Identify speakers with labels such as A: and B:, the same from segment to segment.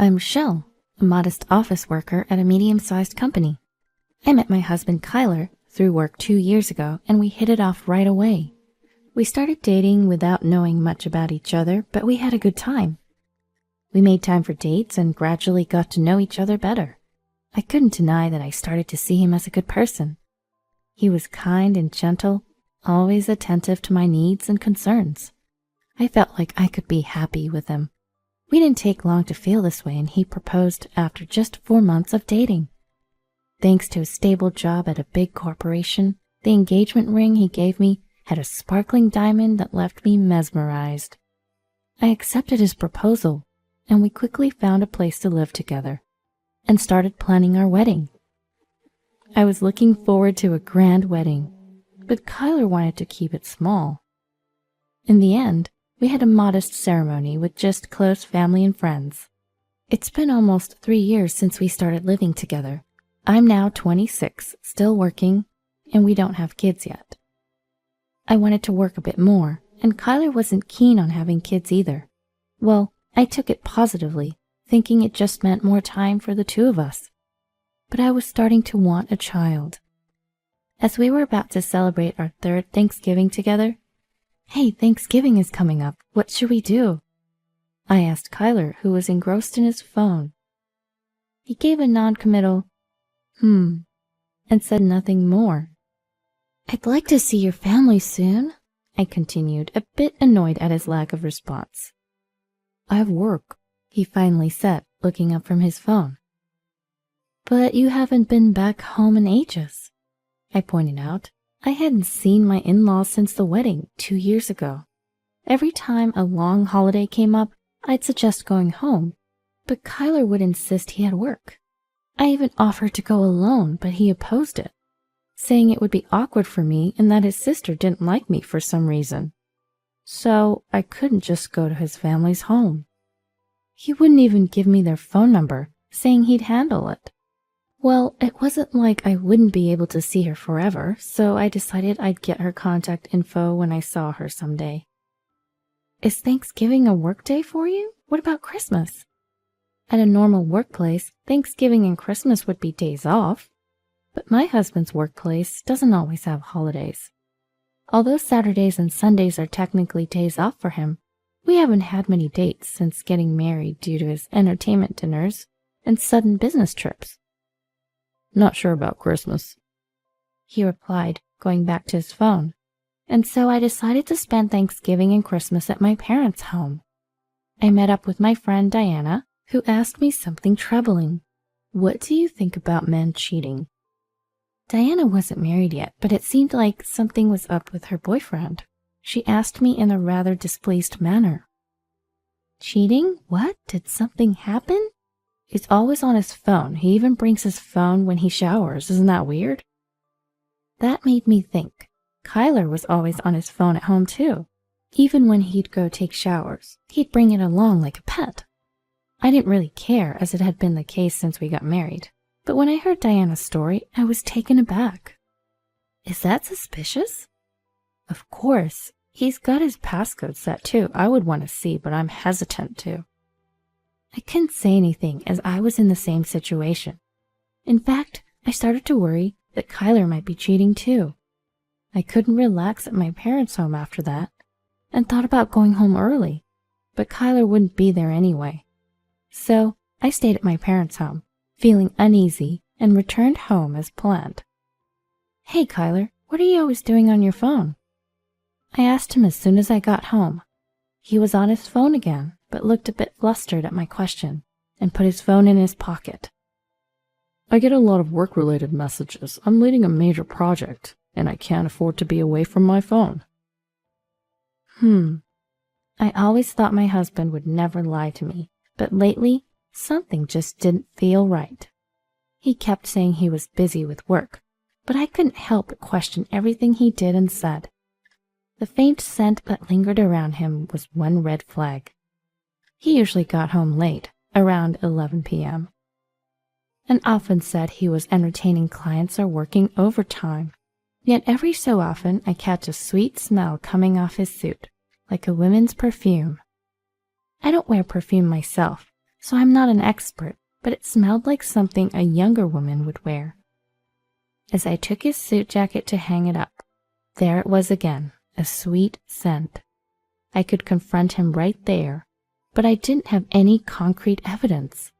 A: I'm Shell, a modest office worker at a medium-sized company. I met my husband Kyler through work 2 years ago, and we hit it off right away. We started dating without knowing much about each other, but we had a good time. We made time for dates and gradually got to know each other better. I couldn't deny that I started to see him as a good person. He was kind and gentle, always attentive to my needs and concerns. I felt like I could be happy with him. We didn't take long to feel this way, and he proposed after just 4 months of dating. Thanks to a stable job at a big corporation, the engagement ring he gave me had a sparkling diamond that left me mesmerized. I accepted his proposal, and we quickly found a place to live together and started planning our wedding. I was looking forward to a grand wedding, but Kyler wanted to keep it small. In the end, we had a modest ceremony with just close family and friends. It's been almost 3 years since we started living together. I'm now 26, still working, and we don't have kids yet. I wanted to work a bit more, and Kyler wasn't keen on having kids either. Well, I took it positively, thinking it just meant more time for the two of us. But I was starting to want a child. As we were about to celebrate our 3rd Thanksgiving together, "Hey, Thanksgiving is coming up. What should we do?" I asked Kyler, who was engrossed in his phone. He gave a non-committal, and said nothing more. "I'd like to see your family soon," I continued, a bit annoyed at his lack of response. "I have work," he finally said, looking up from his phone. "But you haven't been back home in ages," I pointed out. I hadn't seen my in-laws since the wedding 2 years ago. Every time a long holiday came up, I'd suggest going home, but Kyler would insist he had work. I even offered to go alone, but he opposed it, saying it would be awkward for me and that his sister didn't like me for some reason. So I couldn't just go to his family's home. He wouldn't even give me their phone number, saying he'd handle it. Well, it wasn't like I wouldn't be able to see her forever, so I decided I'd get her contact info when I saw her someday. "Is Thanksgiving a work day for you? What about Christmas?" At a normal workplace, Thanksgiving and Christmas would be days off, but my husband's workplace doesn't always have holidays. Although Saturdays and Sundays are technically days off for him, we haven't had many dates since getting married due to his entertainment dinners and sudden business trips. "Not sure about Christmas," he replied, going back to his phone. And so I decided to spend Thanksgiving and Christmas at my parents' home. I met up with my friend Diana, who asked me something troubling. "What do you think about men cheating?" Diana wasn't married yet, but it seemed like something was up with her boyfriend. She asked me in a rather displeased manner. "Cheating? What? Did something happen?" "He's always on his phone. He even brings his phone when he showers. Isn't that weird?" That made me think. Kyler was always on his phone at home too. Even when he'd go take showers, he'd bring it along like a pet. I didn't really care, as it had been the case since we got married. But when I heard Diana's story, I was taken aback. "Is that suspicious?" "Of course. He's got his passcode set too. I would want to see, but I'm hesitant to." I couldn't say anything as I was in the same situation. In fact, I started to worry that Kyler might be cheating too. I couldn't relax at my parents' home after that, and thought about going home early, but Kyler wouldn't be there anyway. So I stayed at my parents' home, feeling uneasy, and returned home as planned. "Hey, Kyler, what are you always doing on your phone?" I asked him as soon as I got home. He was on his phone again, but looked a bit flustered at my question, and put his phone in his pocket. "I get a lot of work-related messages. I'm leading a major project, and I can't afford to be away from my phone." I always thought my husband would never lie to me, but lately, something just didn't feel right. He kept saying he was busy with work, but I couldn't help but question everything he did and said. The faint scent that lingered around him was one red flag. He usually got home late, around 11 p.m., and often said he was entertaining clients or working overtime. Yet every so often I catch a sweet smell coming off his suit, like a woman's perfume. I don't wear perfume myself, so I'm not an expert, but it smelled like something a younger woman would wear. As I took his suit jacket to hang it up, there it was again, a sweet scent. I could confront him right there, but I didn't have any concrete evidence.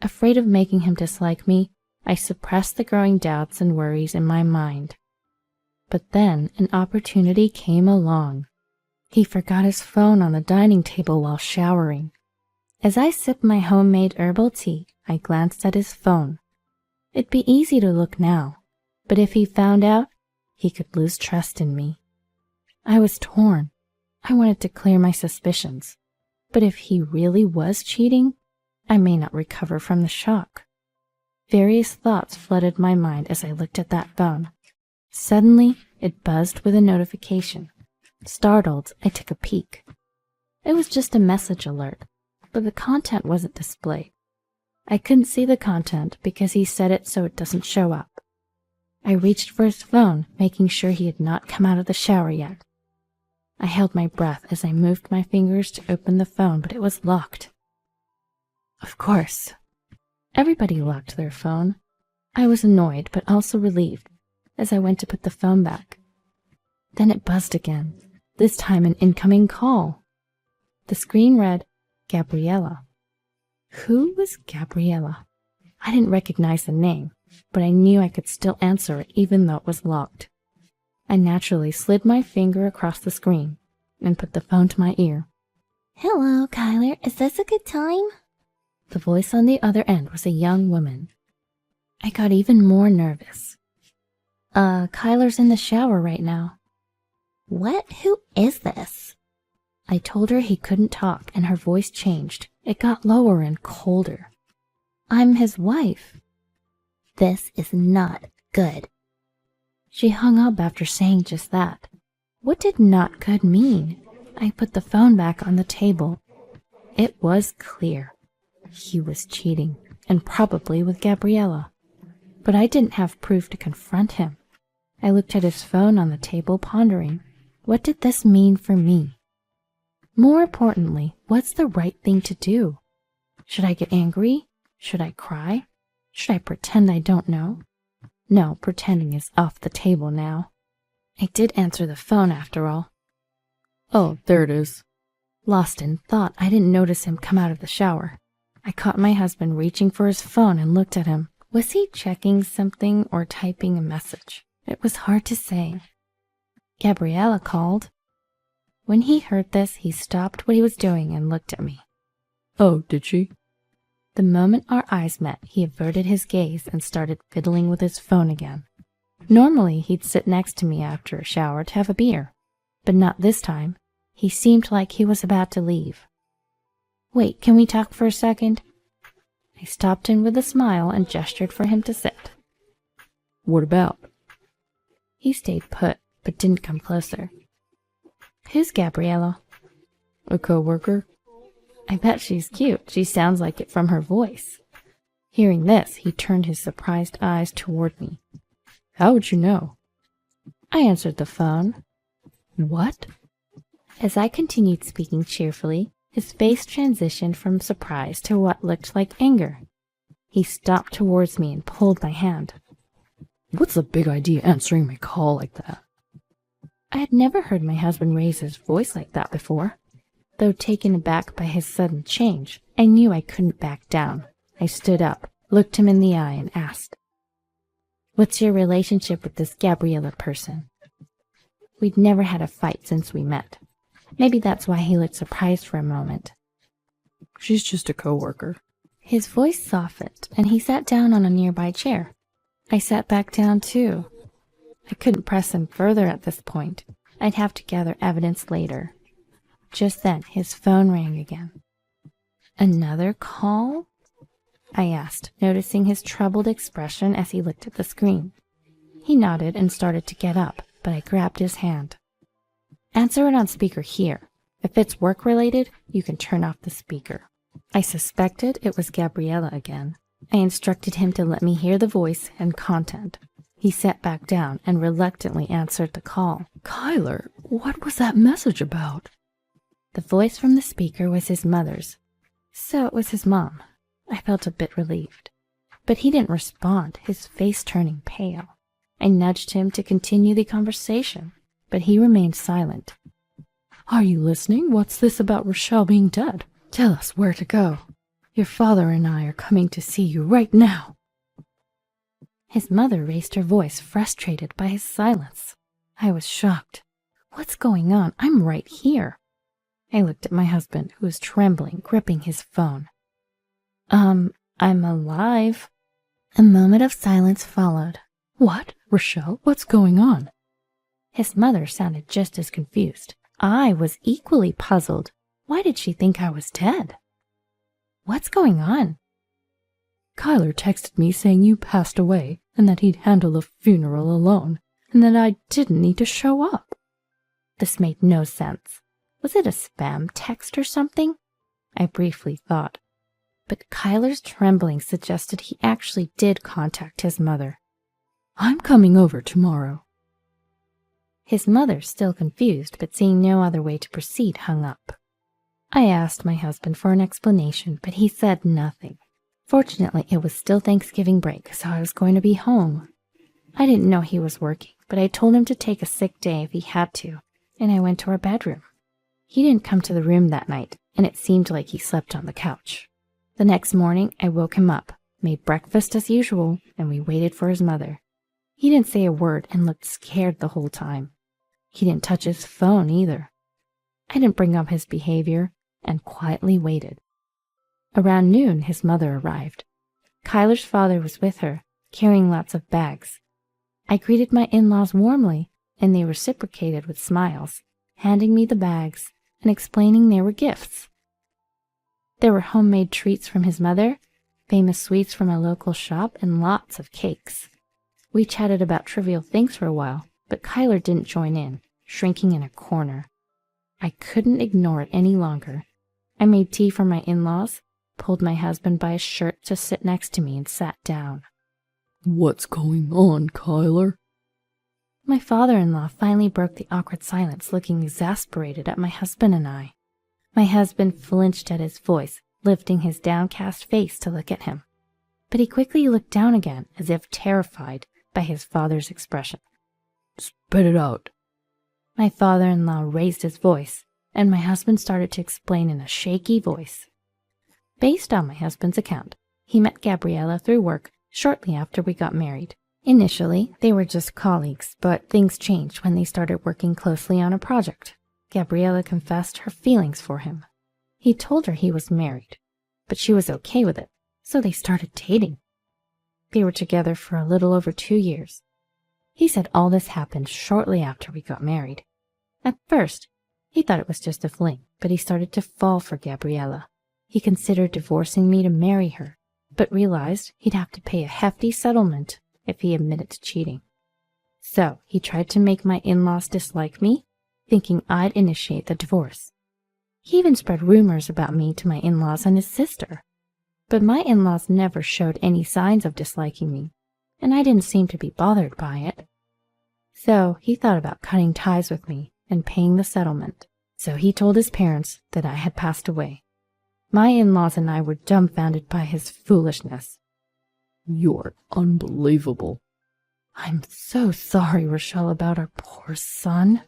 A: Afraid of making him dislike me, I suppressed the growing doubts and worries in my mind. But then an opportunity came along. He forgot his phone on the dining table while showering. As I sipped my homemade herbal tea, I glanced at his phone. It'd be easy to look now, but if he found out, he could lose trust in me. I was torn. I wanted to clear my suspicions, but if he really was cheating, I may not recover from the shock. Various thoughts flooded my mind as I looked at that phone. Suddenly, it buzzed with a notification. Startled, I took a peek. It was just a message alert, but the content wasn't displayed. I couldn't see the content because he set it so it doesn't show up. I reached for his phone, making sure he had not come out of the shower yet. I held my breath as I moved my fingers to open the phone, but it was locked. Of course. Everybody locked their phone. I was annoyed, but also relieved, as I went to put the phone back. Then it buzzed again, this time an incoming call. The screen read, Gabriella. Who was Gabriella? I didn't recognize the name, but I knew I could still answer it even though it was locked. I naturally slid my finger across the screen and put the phone to my ear.
B: Hello, Kyler. Is this a good time?
A: The voice on the other end was a young woman. I got even more nervous. Kyler's in the shower right now.
B: What? Who is this?
A: I told her he couldn't talk, and her voice changed. It got lower and colder. I'm his wife.
B: This is not good.
A: She hung up after saying just that. What did not good mean? I put the phone back on the table. It was clear. He was cheating, and probably with Gabriella. But I didn't have proof to confront him. I looked at his phone on the table, pondering. What did this mean for me? More importantly, what's the right thing to do? Should I get angry? Should I cry? Should I pretend I don't know? No, pretending is off the table now. I did answer the phone after all. Oh, there it is. Lost in thought, I didn't notice him come out of the shower. I caught my husband reaching for his phone and looked at him. Was he checking something or typing a message? It was hard to say. Gabriella called. When he heard this, he stopped what he was doing and looked at me. Oh, did she? The moment our eyes met, he averted his gaze and started fiddling with his phone again. Normally, he'd sit next to me after a shower to have a beer, but not this time. He seemed like he was about to leave. Wait, can we talk for a second? I stopped him with a smile and gestured for him to sit. What about? He stayed put, but didn't come closer. Who's Gabriella? A coworker. I bet she's cute. She sounds like it from her voice. Hearing this, he turned his surprised eyes toward me. How would you know? I answered the phone. What? As I continued speaking cheerfully, his face transitioned from surprise to what looked like anger. He stopped towards me and pulled my hand. What's the big idea answering my call like that? I had never heard my husband raise his voice like that before. Though taken aback by his sudden change, I knew I couldn't back down. I stood up, looked him in the eye, and asked, What's your relationship with this Gabriella person? We'd never had a fight since we met. Maybe that's why he looked surprised for a moment. She's just a coworker. His voice softened, and he sat down on a nearby chair. I sat back down, too. I couldn't press him further at this point. I'd have to gather evidence later. Just then, his phone rang again. Another call? I asked, noticing his troubled expression as he looked at the screen. He nodded and started to get up, but I grabbed his hand. Answer it on speaker here. If it's work-related, you can turn off the speaker. I suspected it was Gabriella again. I instructed him to let me hear the voice and content. He sat back down and reluctantly answered the call. Kyler, what was that message about? The voice from the speaker was his mother's. So it was his mom. I felt a bit relieved. But he didn't respond, his face turning pale. I nudged him to continue the conversation, but he remained silent. Are you listening? What's this about Rochelle being dead? Tell us where to go. Your father and I are coming to see you right now. His mother raised her voice, frustrated by his silence. I was shocked. What's going on? I'm right here. I looked at my husband, who was trembling, gripping his phone. I'm alive. A moment of silence followed. What? Rochelle, what's going on? His mother sounded just as confused. I was equally puzzled. Why did she think I was dead? What's going on? Kyler texted me saying you passed away and that he'd handle the funeral alone and that I didn't need to show up. This made no sense. Was it a spam text or something? I briefly thought. But Kyler's trembling suggested he actually did contact his mother. I'm coming over tomorrow. His mother, still confused but seeing no other way to proceed, hung up. I asked my husband for an explanation, but he said nothing. Fortunately, it was still Thanksgiving break, so I was going to be home. I didn't know he was working, but I told him to take a sick day if he had to, and I went to our bedroom. He didn't come to the room that night, and it seemed like he slept on the couch. The next morning, I woke him up, made breakfast as usual, and we waited for his mother. He didn't say a word and looked scared the whole time. He didn't touch his phone either. I didn't bring up his behavior and quietly waited. Around noon, his mother arrived. Kyler's father was with her, carrying lots of bags. I greeted my in-laws warmly, and they reciprocated with smiles, handing me the bags and explaining they were gifts. There were homemade treats from his mother, famous sweets from a local shop, and lots of cakes. We chatted about trivial things for a while, but Kyler didn't join in, shrinking in a corner. I couldn't ignore it any longer. I made tea for my in-laws, pulled my husband by his shirt to sit next to me, and sat down. What's going on, Kyler? My father-in-law finally broke the awkward silence, looking exasperated at my husband and I. My husband flinched at his voice, lifting his downcast face to look at him. But he quickly looked down again, as if terrified by his father's expression. Spit it out. My father-in-law raised his voice, and my husband started to explain in a shaky voice. Based on my husband's account, he met Gabriella through work shortly after we got married. Initially, they were just colleagues, but things changed when they started working closely on a project. Gabriella confessed her feelings for him. He told her he was married, but she was okay with it, so they started dating. They were together for a little over 2 years. He said all this happened shortly after we got married. At first, he thought it was just a fling, but he started to fall for Gabriella. He considered divorcing me to marry her, but realized he'd have to pay a hefty settlement if he admitted to cheating. So he tried to make my in-laws dislike me, thinking I'd initiate the divorce. He even spread rumors about me to my in-laws and his sister. But my in-laws never showed any signs of disliking me, and I didn't seem to be bothered by it. So he thought about cutting ties with me and paying the settlement. So he told his parents that I had passed away. My in-laws and I were dumbfounded by his foolishness. You're unbelievable. I'm so sorry, Rochelle, about our poor son.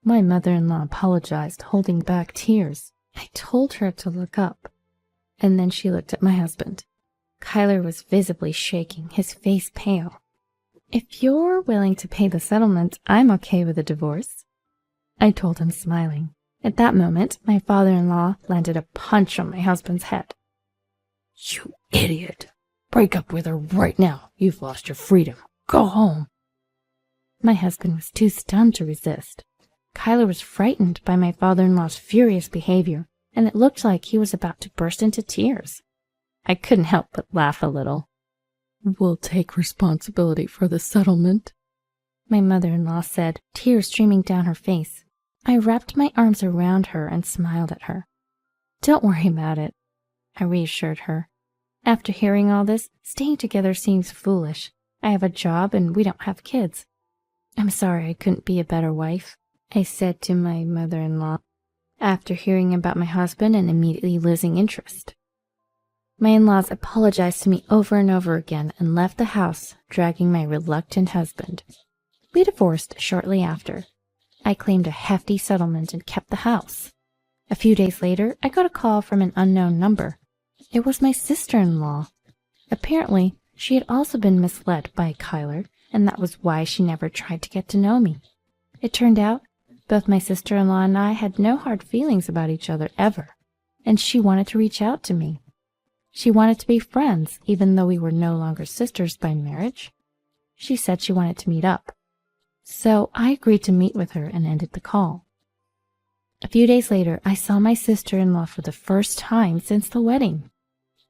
A: My mother-in-law apologized, holding back tears. I told her to look up, and then she looked at my husband. Kyler was visibly shaking, his face pale. If you're willing to pay the settlement, I'm okay with a divorce, I told him, smiling. At that moment, my father-in-law landed a punch on my husband's head. You idiot! Break up with her right now. You've lost your freedom. Go home. My husband was too stunned to resist. Kyler was frightened by my father-in-law's furious behavior, and it looked like he was about to burst into tears. I couldn't help but laugh a little. We'll take responsibility for the settlement, my mother-in-law said, tears streaming down her face. I wrapped my arms around her and smiled at her. Don't worry about it, I reassured her. After hearing all this, staying together seems foolish. I have a job and we don't have kids. I'm sorry I couldn't be a better wife, I said to my mother-in-law. after hearing about my husband and immediately losing interest. My in-laws apologized to me over and over again and left the house, dragging my reluctant husband. We divorced shortly after. I claimed a hefty settlement and kept the house. A few days later, I got a call from an unknown number. It was my sister-in-law. Apparently, she had also been misled by Kyler, and that was why she never tried to get to know me. It turned out, both my sister-in-law and I had no hard feelings about each other ever, and she wanted to reach out to me. She wanted to be friends, even though we were no longer sisters by marriage. She said she wanted to meet up. So I agreed to meet with her and ended the call. A few days later, I saw my sister-in-law for the first time since the wedding.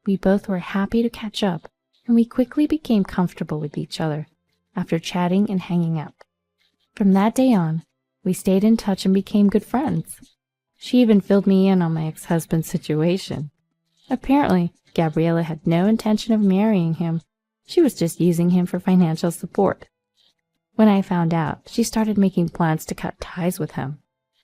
A: We both were happy to catch up, and we quickly became comfortable with each other after chatting and hanging out. From that day on, we stayed in touch and became good friends. She even filled me in on my ex-husband's situation. Apparently, Gabriella had no intention of marrying him. She was just using him for financial support. When I found out, she started making plans to cut ties with him.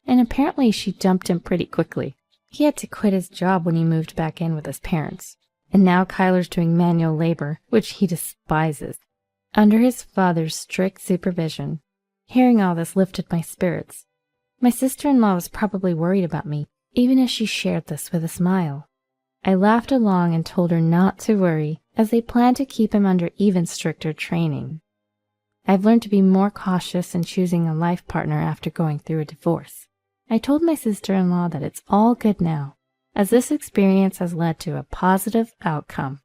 A: And apparently she dumped him pretty quickly. He had to quit his job when he moved back in with his parents. And now Kyler's doing manual labor, which he despises, under his father's strict supervision. Hearing all this lifted my spirits. My sister-in-law was probably worried about me, even as she shared this with a smile. I laughed along and told her not to worry, as they planned to keep him under even stricter training. I've learned to be more cautious in choosing a life partner after going through a divorce. I told my sister-in-law that it's all good now, as this experience has led to a positive outcome.